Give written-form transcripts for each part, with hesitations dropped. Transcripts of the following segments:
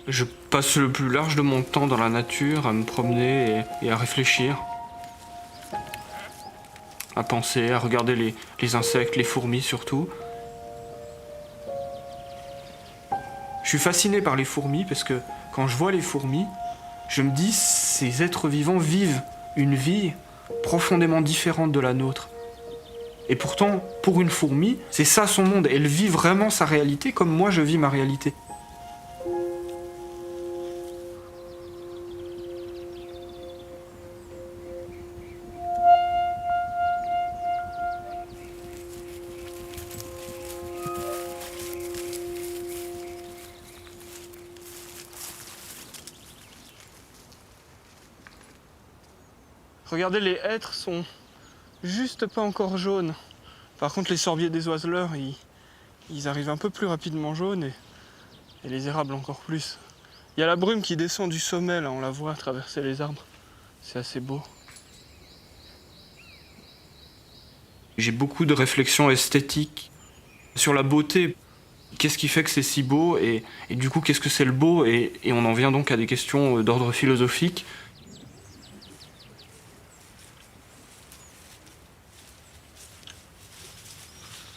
Je passe le plus large de mon temps dans la nature, à me promener et à réfléchir. À penser, à regarder les insectes, les fourmis surtout. Je suis fasciné par les fourmis parce que quand je vois les fourmis, je me dis ces êtres vivants vivent une vie profondément différente de la nôtre. Et pourtant, pour une fourmi, c'est ça son monde. Elle vit vraiment sa réalité comme moi je vis ma réalité. Regardez, les hêtres sont juste pas encore jaunes. Par contre, les sorbiers des oiseleurs, ils arrivent un peu plus rapidement jaunes et les érables encore plus. Il y a la brume qui descend du sommet, là, on la voit traverser les arbres. C'est assez beau. J'ai beaucoup de réflexions esthétiques sur la beauté. Qu'est-ce qui fait que c'est si beau et du coup, qu'est-ce que c'est le beau et on en vient donc à des questions d'ordre philosophique.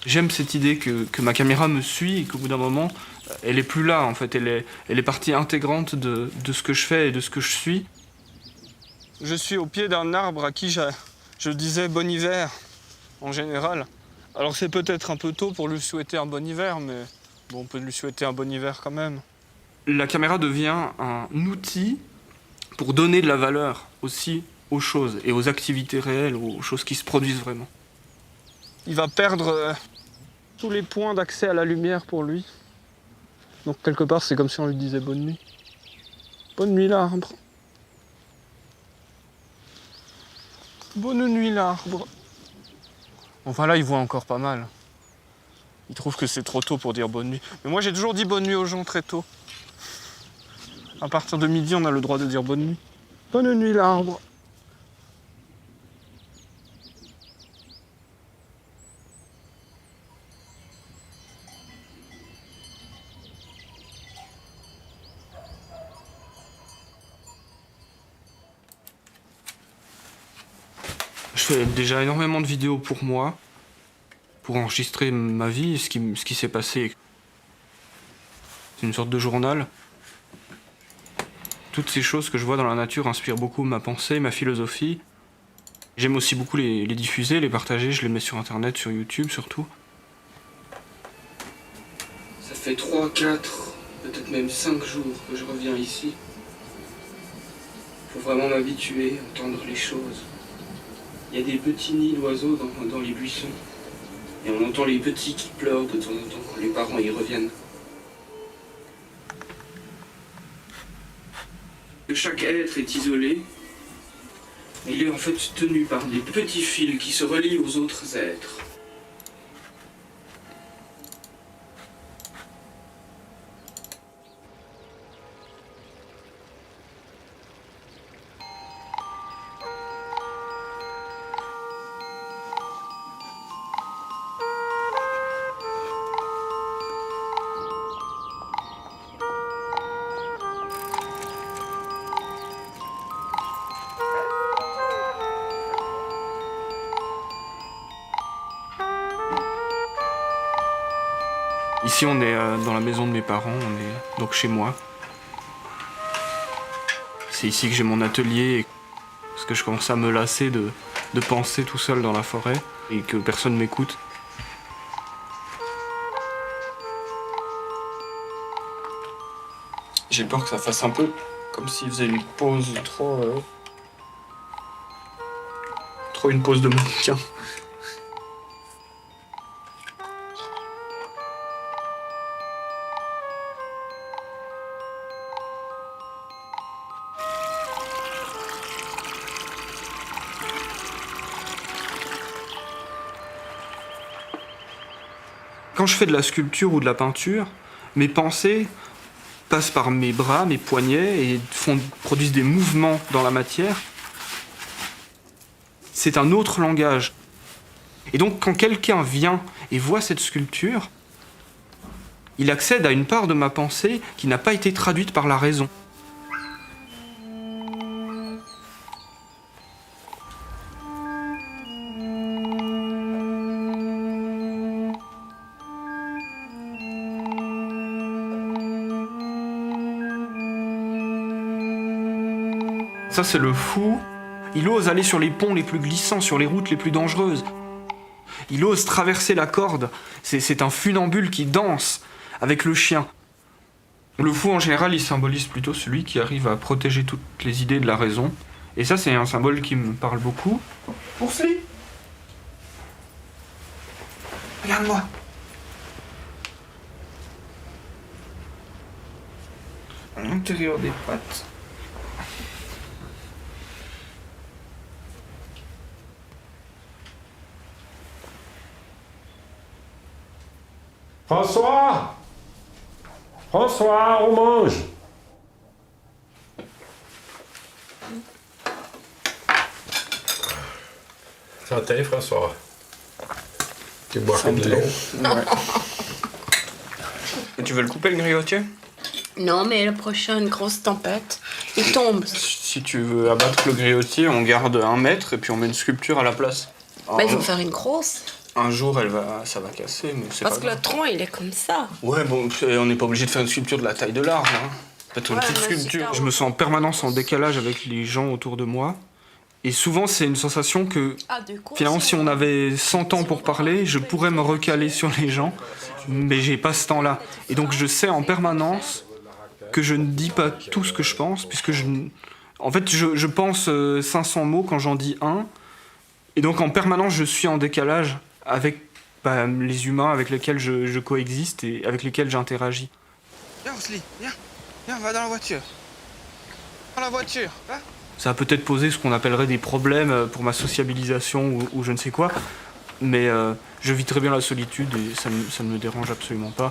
J'aime cette idée que ma caméra me suit et qu'au bout d'un moment, elle est plus là en fait, elle est partie intégrante de ce que je fais et de ce que je suis. Je suis au pied d'un arbre à qui je disais bon hiver en général. Alors c'est peut-être un peu tôt pour lui souhaiter un bon hiver, mais bon, on peut lui souhaiter un bon hiver quand même. La caméra devient un outil pour donner de la valeur aussi aux choses et aux activités réelles, aux choses qui se produisent vraiment. Il va perdre tous les points d'accès à la lumière pour lui. Donc quelque part, c'est comme si on lui disait bonne nuit. Bonne nuit l'arbre. Bonne nuit l'arbre. Enfin là, il voit encore pas mal. Il trouve que c'est trop tôt pour dire bonne nuit. Mais moi, j'ai toujours dit bonne nuit aux gens très tôt. À partir de midi, on a le droit de dire bonne nuit. Bonne nuit l'arbre. Je fais déjà énormément de vidéos pour moi, pour enregistrer ma vie, ce qui s'est passé. C'est une sorte de journal. Toutes ces choses que je vois dans la nature inspirent beaucoup ma pensée, ma philosophie. J'aime aussi beaucoup les diffuser, les partager, je les mets sur internet, sur YouTube surtout. Ça fait 3, 4, peut-être même 5 jours que je reviens ici. Faut vraiment m'habituer à entendre les choses. Il y a des petits nids d'oiseaux dans les buissons. Et on entend les petits qui pleurent de temps en temps quand les parents y reviennent. Chaque être est isolé. Il est en fait tenu par des petits fils qui se relient aux autres êtres. Ici, on est dans la maison de mes parents, on est donc chez moi. C'est ici que j'ai mon atelier, parce que je commence à me lasser de penser tout seul dans la forêt et que personne m'écoute. J'ai peur que ça fasse un peu comme s'il faisait une pause trop une pause de mannequin. Quand je fais de la sculpture ou de la peinture, mes pensées passent par mes bras, mes poignets et produisent des mouvements dans la matière. C'est un autre langage. Et donc quand quelqu'un vient et voit cette sculpture, il accède à une part de ma pensée qui n'a pas été traduite par la raison. Ça, c'est le fou. Il ose aller sur les ponts les plus glissants, sur les routes les plus dangereuses. Il ose traverser la corde. C'est un funambule qui danse avec le chien. Le fou, en général, il symbolise plutôt celui qui arrive à protéger toutes les idées de la raison. Et ça, c'est un symbole qui me parle beaucoup. Oursley, regarde-moi. À l'intérieur des pattes. François! François, on mange! Santé, François. Tu bois comme de l'eau. Ouais. Tu veux le couper, le griotier? Non, mais la prochaine grosse tempête, il tombe. Si tu veux abattre le griotier, on garde 1 mètre et puis on met une sculpture à la place. Bah, il faut faire une grosse. Un jour, ça va casser, mais c'est pas Parce que grave. le tronc, il est comme ça. Ouais, bon, on n'est pas obligé de faire une sculpture de la taille de l'arbre. Hein. Peut-être une Ouais, petite mais sculpture. super. Je me sens en permanence en décalage avec les gens autour de moi. Et souvent, c'est une sensation que, Ah, du coup, finalement, si on avait 100 ans pour parler, je pourrais me recaler sur les gens, mais j'ai pas ce temps-là. Et donc, je sais en permanence que je ne dis pas tout ce que je pense, puisque en fait, je pense 500 mots quand j'en dis un. Et donc, en permanence, je suis en décalage avec les humains avec lesquels je coexiste et avec lesquels j'interagis. Viens, Oursley, viens, on va dans la voiture. Dans la voiture, va. Ça a peut-être posé ce qu'on appellerait des problèmes pour ma sociabilisation ou je ne sais quoi, mais je vis très bien la solitude et ça ne me dérange absolument pas.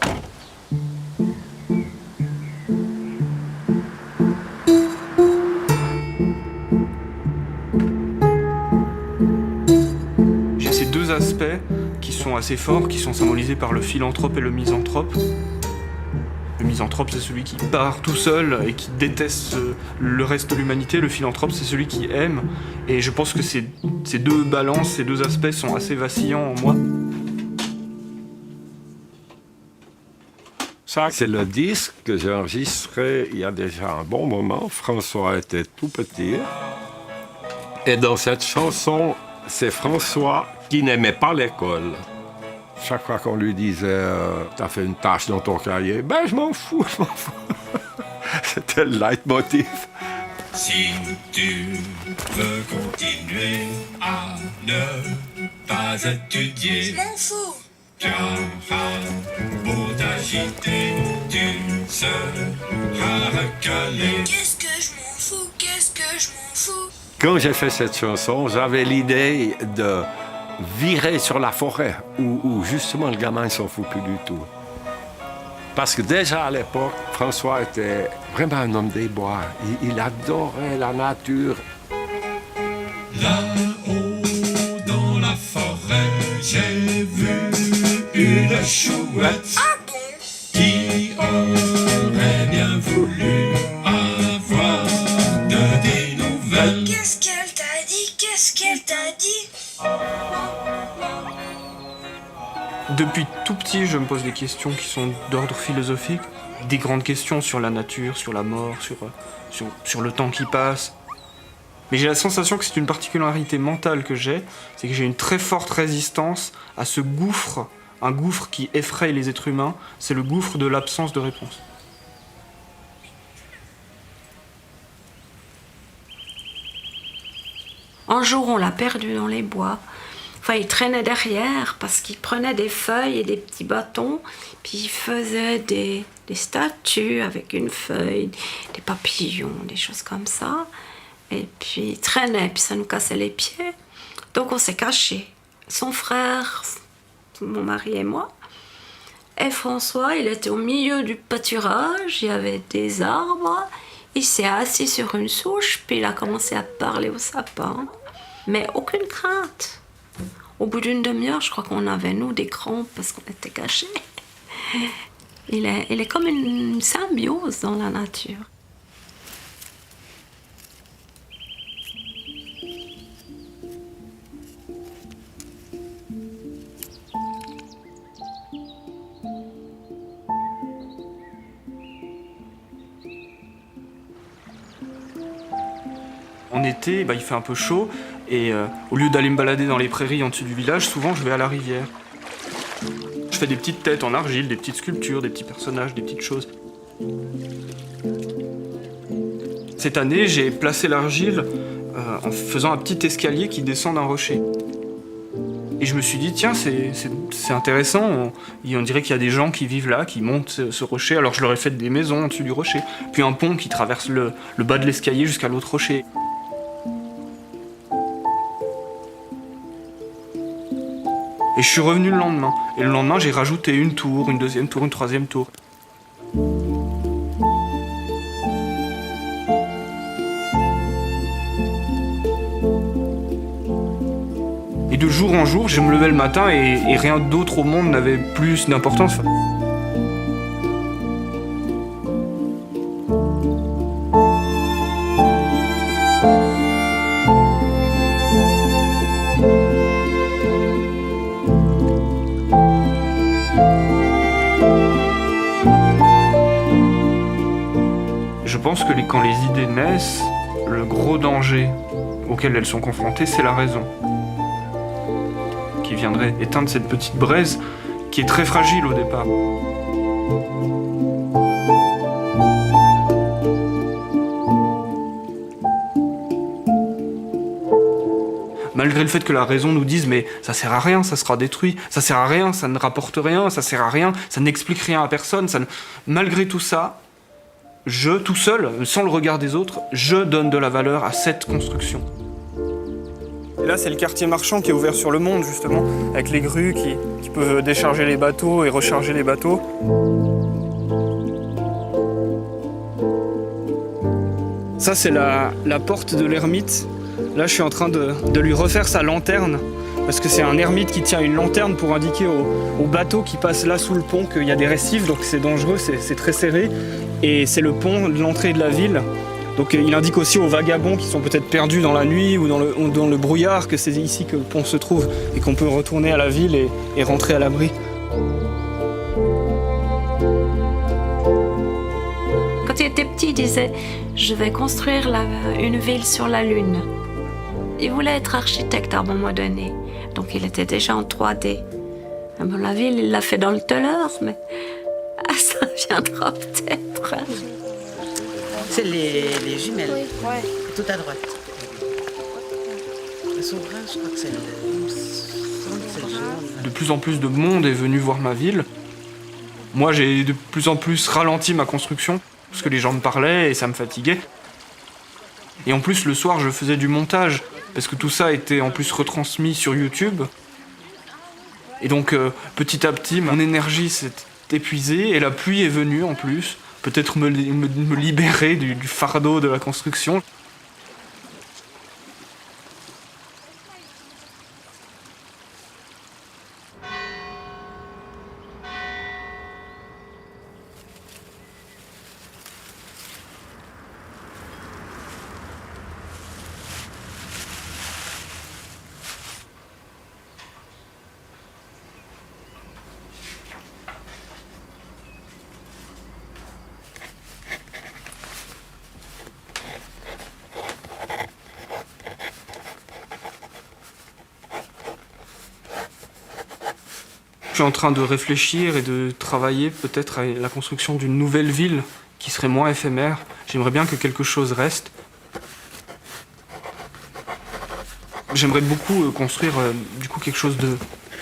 J'ai ces 2 aspects qui sont assez forts, qui sont symbolisés par le philanthrope et le misanthrope. Le misanthrope, c'est celui qui part tout seul et qui déteste le reste de l'humanité. Le philanthrope, c'est celui qui aime. Et je pense que ces 2 balances, ces 2 aspects sont assez vacillants en moi. Ça, c'est le disque que j'ai enregistré il y a déjà un bon moment. François était tout petit. Et dans cette chanson, c'est François qui n'aimait pas l'école. Chaque fois qu'on lui disait « T'as fait une tâche dans ton cahier », « Ben, je m'en fous, je m'en fous. » C'était le leitmotiv. Si tu veux continuer à ne pas étudier, Je m'en fous. tu auras beau t'agiter, tu seras recalé. Qu'est-ce que je m'en fous? Qu'est-ce que je m'en fous? Quand j'ai fait cette chanson, j'avais l'idée de virer sur la forêt, où justement le gamin ne s'en fout plus du tout. Parce que déjà à l'époque, François était vraiment un homme des bois. Il adorait la nature. Là-haut dans la forêt, j'ai vu une chouette Ah bon? qui aurait bien voulu avoir de tes nouvelles. Qu'est-ce qu'elle t'a dit? Qu'est-ce qu'elle t'a dit? Depuis tout petit, je me pose des questions qui sont d'ordre philosophique. Des grandes questions sur la nature, sur la mort, sur le temps qui passe. Mais j'ai la sensation que c'est une particularité mentale que j'ai, c'est que j'ai une très forte résistance à ce gouffre, un gouffre qui effraie les êtres humains, c'est le gouffre de l'absence de réponse. Un jour, on l'a perdu dans les bois. Enfin, il traînait derrière parce qu'il prenait des feuilles et des petits bâtons, puis il faisait des statues avec une feuille, des papillons, des choses comme ça. Et puis il traînait, puis ça nous cassait les pieds. Donc on s'est cachés. Son frère, mon mari et moi. Et François, il était au milieu du pâturage, il y avait des arbres. Il s'est assis sur une souche, puis il a commencé à parler au sapin. Mais aucune crainte. Au bout d'une demi-heure, je crois qu'on avait, nous, des crampes parce qu'on était cachés. Il est comme une symbiose dans la nature. En été, il fait un peu chaud et au lieu d'aller me balader dans les prairies en dessus du village, souvent je vais à la rivière. Je fais des petites têtes en argile, des petites sculptures, des petits personnages, des petites choses. Cette année, j'ai placé l'argile en faisant un petit escalier qui descend d'un rocher. Et je me suis dit, tiens, c'est intéressant, on dirait qu'il y a des gens qui vivent là, qui montent ce rocher, alors je leur ai fait des maisons au-dessus du rocher, puis un pont qui traverse le bas de l'escalier jusqu'à l'autre rocher. Et je suis revenu le lendemain. Et le lendemain, j'ai rajouté une tour, une deuxième tour, une troisième tour. Et de jour en jour, je me levais le matin et rien d'autre au monde n'avait plus d'importance. Je pense que quand les idées naissent, le gros danger auquel elles sont confrontées, c'est la raison, qui viendrait éteindre cette petite braise qui est très fragile au départ. Malgré le fait que la raison nous dise mais ça sert à rien, ça sera détruit, ça sert à rien, ça ne rapporte rien, ça sert à rien, ça n'explique rien à personne, malgré tout ça, je, tout seul, sans le regard des autres, je donne de la valeur à cette construction. Et là, c'est le quartier marchand qui est ouvert sur le monde, justement, avec les grues qui peuvent décharger les bateaux et recharger les bateaux. Ça, c'est la porte de l'ermite. Là, je suis en train de lui refaire sa lanterne, parce que c'est un ermite qui tient une lanterne pour indiquer aux bateaux qui passent là sous le pont qu'il y a des récifs, donc c'est dangereux, c'est très serré. Et c'est le pont de l'entrée de la ville. Donc il indique aussi aux vagabonds qui sont peut-être perdus dans la nuit ou dans le brouillard que c'est ici que le pont se trouve et qu'on peut retourner à la ville et rentrer à l'abri. Quand il était petit, il disait « Je vais construire une ville sur la Lune ». Il voulait être architecte à un moment donné, donc il était déjà en 3D. La ville, il l'a fait dans le Teller, mais ça viendra peut-être. C'est les jumelles. Oui, ouais. Tout à droite. Le souverain, je crois que c'est le jaune. De plus en plus de monde est venu voir ma ville. Moi, j'ai de plus en plus ralenti ma construction, parce que les gens me parlaient et ça me fatiguait. Et en plus, le soir, je faisais du montage, parce que tout ça était en plus retransmis sur YouTube. Et donc, petit à petit, mon énergie s'est épuisée, et la pluie est venue en plus, peut-être me libérer du fardeau de la construction. Je suis en train de réfléchir et de travailler peut-être à la construction d'une nouvelle ville qui serait moins éphémère. J'aimerais bien que quelque chose reste. J'aimerais beaucoup construire du coup quelque chose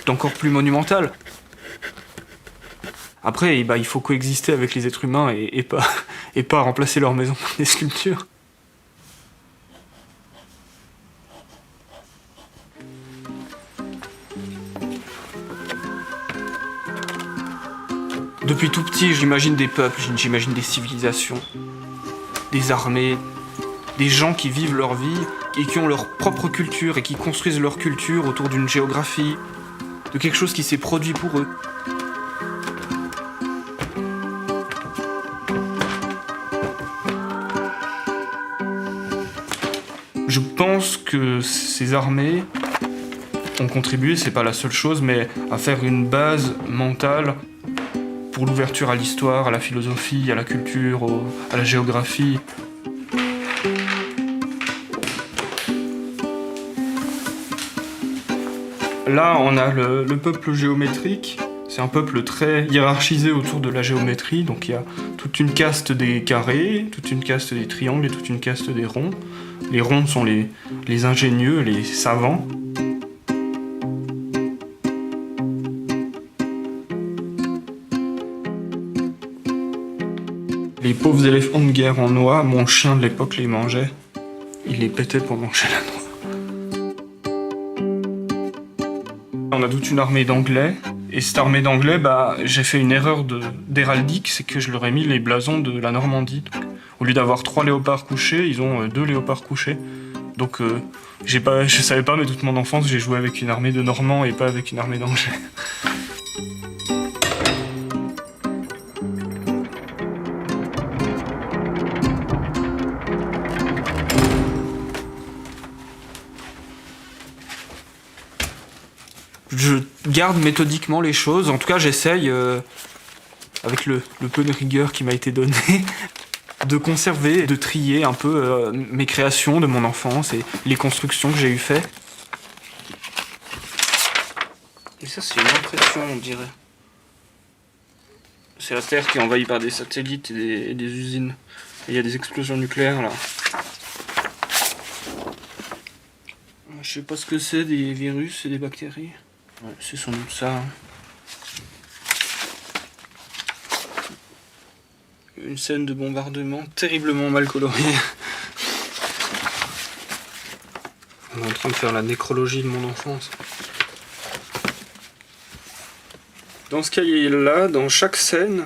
d'encore plus monumental. Après, il faut coexister avec les êtres humains et pas remplacer leur maison par des sculptures. Depuis tout petit, j'imagine des peuples, j'imagine des civilisations, des armées, des gens qui vivent leur vie et qui ont leur propre culture et qui construisent leur culture autour d'une géographie, de quelque chose qui s'est produit pour eux. Je pense que ces armées ont contribué, c'est pas la seule chose, mais à faire une base mentale pour l'ouverture à l'histoire, à la philosophie, à la culture, à la géographie. Là, on a le peuple géométrique. C'est un peuple très hiérarchisé autour de la géométrie. Donc il y a toute une caste des carrés, toute une caste des triangles et toute une caste des ronds. Les ronds sont les ingénieux, les savants. Les pauvres éléphants de guerre en noix, mon chien de l'époque les mangeait. Il les pétait pour manger la noix. On a toute une armée d'anglais, et cette armée d'anglais, j'ai fait une erreur d'héraldique, c'est que je leur ai mis les blasons de la Normandie. Donc, au lieu d'avoir 3 léopards couchés, ils ont 2 léopards couchés. Donc je savais pas, mais toute mon enfance, j'ai joué avec une armée de Normands et pas avec une armée d'anglais. Je garde méthodiquement les choses, en tout cas j'essaye, avec le peu de rigueur qui m'a été donné, de conserver, de trier un peu mes créations de mon enfance et les constructions que j'ai eu faites. Et ça c'est une impression, on dirait. C'est la Terre qui est envahie par des satellites et des usines. Et il y a des explosions nucléaires là. Je sais pas ce que c'est, des virus et des bactéries. Ouais, c'est sans doute ça. Une scène de bombardement terriblement mal colorée. On est en train de faire la nécrologie de mon enfance. Dans ce cahier-là, dans chaque scène,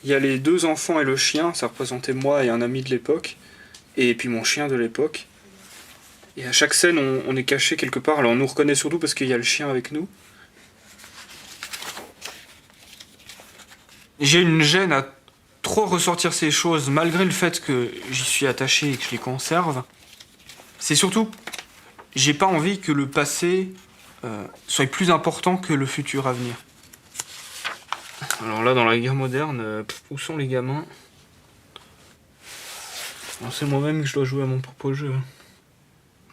il y a les 2 enfants et le chien. Ça représentait moi et un ami de l'époque. Et puis mon chien de l'époque. Et à chaque scène, on est caché quelque part. Alors on nous reconnaît surtout parce qu'il y a le chien avec nous. J'ai une gêne à trop ressortir ces choses, malgré le fait que j'y suis attaché et que je les conserve. C'est surtout, j'ai pas envie que le passé soit plus important que le futur à venir. Alors là, dans la guerre moderne, où sont les gamins? C'est moi-même que je dois jouer à mon propre jeu.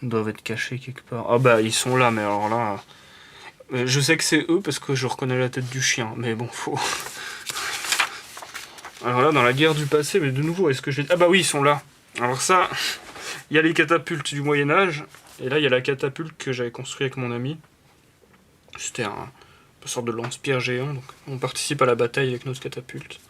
Ils doivent être cachés quelque part. Ah bah ils sont là, mais alors là... Je sais que c'est eux parce que je reconnais la tête du chien, mais bon, faut... Alors là, dans la guerre du passé, mais de nouveau, est-ce que j'ai... Ah bah oui, ils sont là. Alors ça, il y a les catapultes du Moyen-Âge, et là il y a la catapulte que j'avais construite avec mon ami. C'était une sorte de lance-pierre géant, donc on participe à la bataille avec notre catapulte.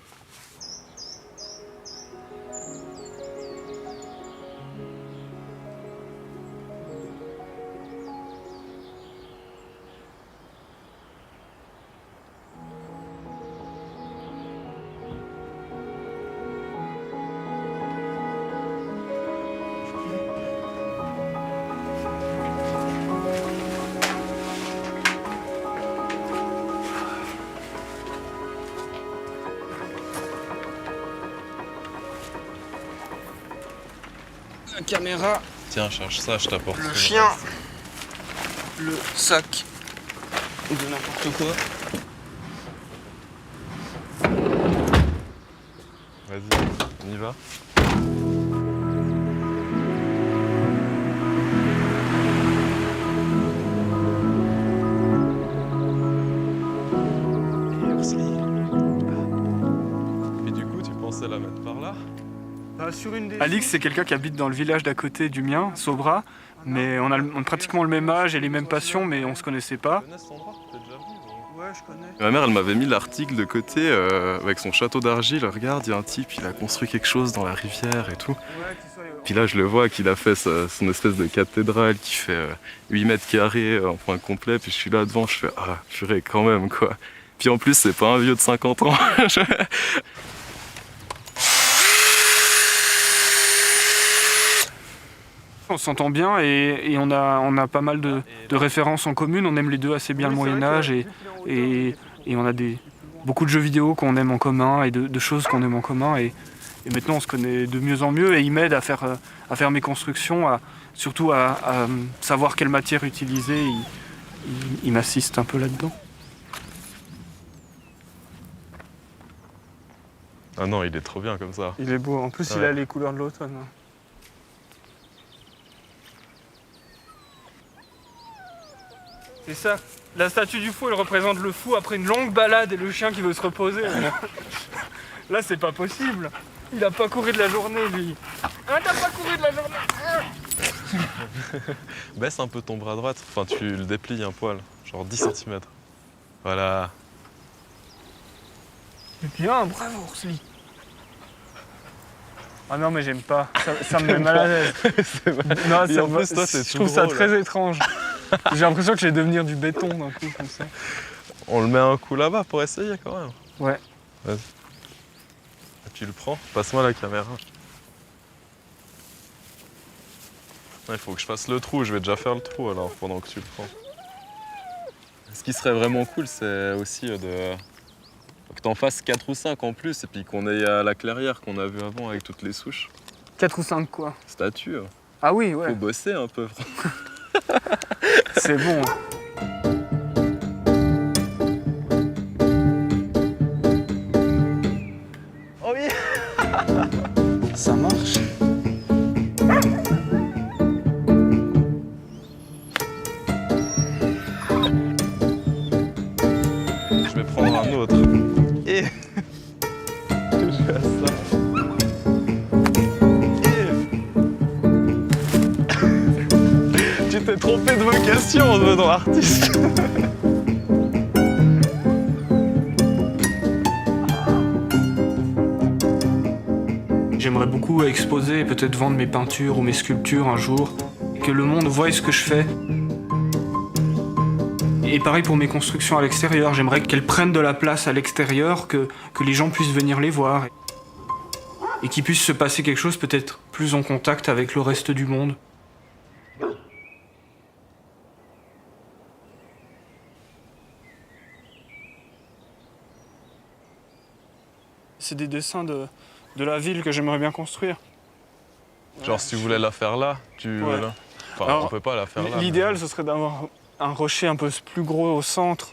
La caméra, Tiens, charge ça, je t'apporte. le chien, le sac de n'importe quoi. Vas-y, on y va. Et du coup, tu pensais la mettre par là? Alix, c'est quelqu'un qui habite dans le village d'à côté du mien, Sobra, mais on a pratiquement le même âge et les mêmes passions, mais on se connaissait pas. Tu connais cet endroit? T'as déjà venu? Ouais, je connais. Ma mère, elle m'avait mis l'article de côté avec son château d'argile. Regarde, il y a un type, il a construit quelque chose dans la rivière et tout. Puis là, je le vois qu'il a fait son espèce de cathédrale qui fait 8 mètres carrés en point complet. Puis je suis là devant, je fais ah, purée, quand même, quoi. Puis en plus, c'est pas un vieux de 50 ans. On s'entend bien et on a pas mal de références en commun. On aime les deux assez bien le Moyen-Âge et on a beaucoup de jeux vidéo qu'on aime en commun et de choses qu'on aime en commun. Et maintenant, on se connaît de mieux en mieux et il m'aide à faire mes constructions, surtout à savoir quelle matière utiliser, il m'assiste un peu là-dedans. Ah non, il est trop bien comme ça. Il est beau, en plus il Ouais. a les couleurs de l'automne. C'est ça, la statue du fou elle représente le fou après une longue balade et le chien qui veut se reposer. Là c'est pas possible, il a pas couru de la journée lui. Ah t'as pas couru de la journée. Baisse un peu ton bras droit, enfin tu le déplies un poil, genre 10 cm. Voilà. Bien, bravo Orsli. Ah non mais j'aime pas, ça me met mal à l'aise. Non, Et en plus, toi, t'es je tout trouve ça gros, très étrange. J'ai l'impression que je vais devenir du béton d'un coup comme ça. On le met un coup là-bas pour essayer quand même. Ouais. Vas-y. Tu le prends, passe-moi la caméra. Il faut que je fasse le trou, je vais déjà faire le trou alors pendant que tu le prends. Ce qui serait vraiment cool, c'est aussi que t'en fasses 4 ou 5 en plus et puis qu'on ait la clairière qu'on a vue avant avec toutes les souches. 4 ou 5 quoi. Statues, Ah oui, faut ouais, bosser un peu. c'est bon. Oh oui. Ça marche. Je vais prendre un autre. Et je fais ça. Et tu t'es trompé de vocation en devenant artiste. J'aimerais beaucoup exposer et peut-être vendre mes peintures ou mes sculptures un jour, que le monde voie ce que je fais. Et pareil pour mes constructions à l'extérieur, j'aimerais qu'elles prennent de la place à l'extérieur, que les gens puissent venir les voir. Et qu'il puisse se passer quelque chose peut-être plus en contact avec le reste du monde. C'est des dessins de la ville que j'aimerais bien construire. Genre si tu voulais la faire là, Ouais. Enfin, Alors, on peut pas la faire là. L'idéal, ce serait d'avoir un rocher un peu plus gros au centre.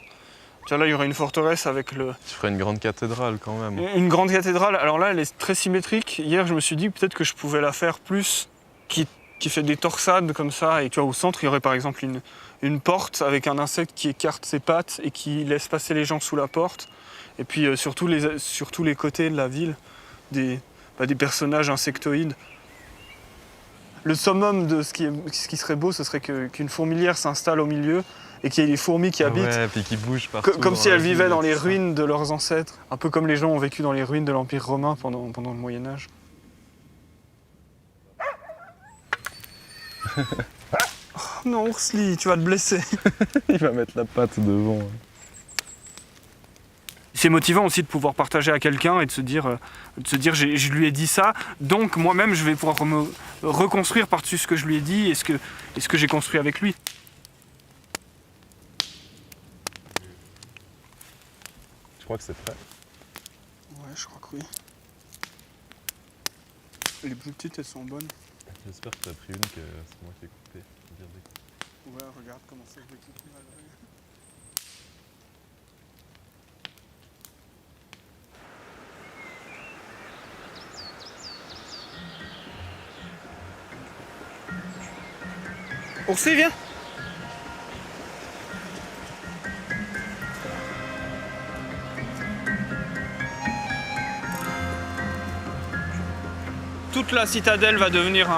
Tu vois, là, il y aurait une forteresse avec Tu ferais une grande cathédrale quand même. une grande cathédrale. Alors là, elle est très symétrique. Hier, je me suis dit peut-être que je pouvais la faire plus, qui fait des torsades comme ça. Et tu vois, au centre, il y aurait par exemple une porte avec un insecte qui écarte ses pattes et qui laisse passer les gens sous la porte. Et puis sur tous les côtés de la ville, des personnages insectoïdes. Le summum de ce qui serait beau, ce serait qu'une fourmilière s'installe au milieu et qu'il y ait des fourmis qui habitent. Ouais, puis qui bougent partout. Comme si dans la elles vivaient ville, dans les tout ça. ruines de leurs ancêtres. Un peu comme les gens ont vécu dans les ruines de l'Empire romain pendant le Moyen-Âge. Oh non, Orsli, tu vas te blesser. Il va mettre la patte devant. C'est motivant aussi de pouvoir partager à quelqu'un et de se dire je lui ai dit ça, donc moi-même je vais pouvoir me reconstruire par-dessus ce que je lui ai dit et ce que j'ai construit avec lui. Je crois que c'est prêt. Ouais, je crois que oui. Les plus petites, elles sont bonnes. J'espère que t'as pris une que c'est moi qui ai coupé. Bien découpé. Ouais, regarde comment ça se découpe. Orsli, viens. Toute la citadelle va devenir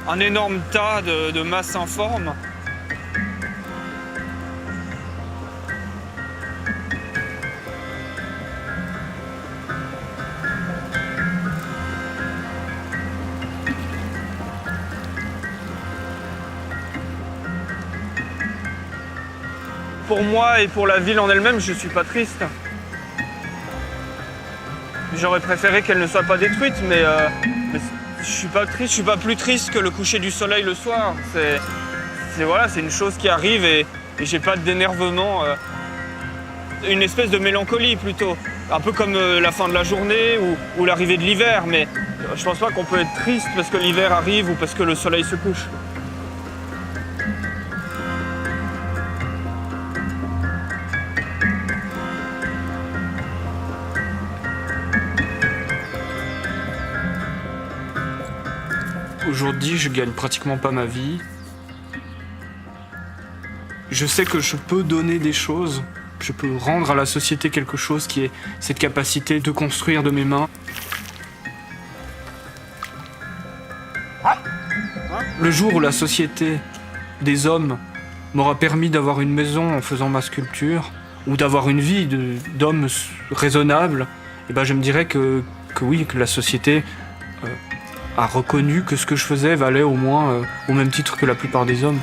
un énorme tas de masse informe. Pour moi et pour la ville en elle-même, je suis pas triste. J'aurais préféré qu'elle ne soit pas détruite, mais je suis pas triste. Je suis pas plus triste que le coucher du soleil le soir. C'est une chose qui arrive et j'ai pas d'énervement. Une espèce de mélancolie plutôt. Un peu comme la fin de la journée ou l'arrivée de l'hiver, mais je pense pas qu'on peut être triste parce que l'hiver arrive ou parce que le soleil se couche. Aujourd'hui, je gagne pratiquement pas ma vie. Je sais que je peux donner des choses, je peux rendre à la société quelque chose qui est cette capacité de construire de mes mains. Le jour où la société des hommes m'aura permis d'avoir une maison en faisant ma sculpture, ou d'avoir une vie d'homme raisonnable, et ben je me dirais que oui, que la société a reconnu que ce que je faisais valait au moins au même titre que la plupart des hommes.